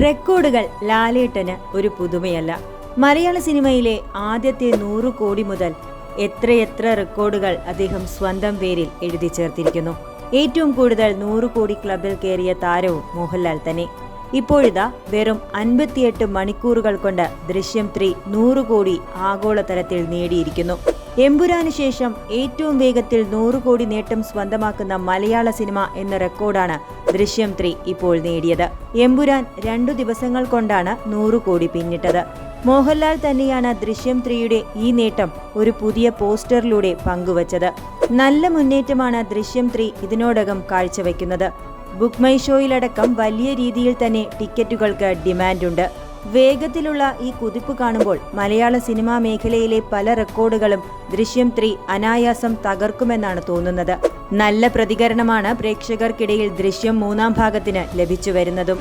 റെക്കോർഡുകൾ ലാലേട്ടന് ഒരു പുതുമയല്ല. മലയാള സിനിമയിലെ ആദ്യത്തെ 100 കോടി മുതൽ എത്രയെത്ര റെക്കോർഡുകൾ അദ്ദേഹം സ്വന്തം പേരിൽ എഴുതി ചേർത്തിരിക്കുന്നു. ഏറ്റവും കൂടുതൽ 100 കോടി ക്ലബിൽ കയറിയ താരവും മോഹൻലാൽ തന്നെ. ഇപ്പോഴിതാ വെറും 58 മണിക്കൂറുകൾ കൊണ്ട് ദൃശ്യം 3 100 കോടി ആഗോളതലത്തിൽ നേടിയിരിക്കുന്നു. എമ്പുരാന് ശേഷം ഏറ്റവും വേഗത്തിൽ 100 കോടി നേട്ടം സ്വന്തമാക്കുന്ന മലയാള സിനിമ എന്ന റെക്കോർഡാണ് ദൃശ്യം 3 ഇപ്പോൾ നേടിയത്. എമ്പുരാൻ 2 ദിവസങ്ങൾ കൊണ്ടാണ് 100 കോടി പിന്നിട്ടത്. മോഹൻലാൽ തന്നെയാണ് ദൃശ്യം 3യുടെ ഈ നേട്ടം ഒരു പുതിയ പോസ്റ്ററിലൂടെ പങ്കുവച്ചത്. നല്ല മുന്നേറ്റമാണ് ദൃശ്യം 3 ഇതിനോടകം കാഴ്ചവെക്കുന്നത്. ബുക്ക് മൈ ഷോയിലടക്കം വലിയ രീതിയിൽ തന്നെ ടിക്കറ്റുകൾക്ക് ഡിമാൻഡുണ്ട്. വേഗത്തിലുള്ള ഈ കുതിപ്പ് കാണുമ്പോൾ മലയാള സിനിമാ മേഖലയിലെ പല റെക്കോർഡുകളും ദൃശ്യം 3 അനായാസം തകർക്കുമെന്നാണ് തോന്നുന്നത്. നല്ല പ്രതികരണമാണ് പ്രേക്ഷകർക്കിടയിൽ ദൃശ്യം 3 ഭാഗത്തിന് ലഭിച്ചു വരുന്നതും.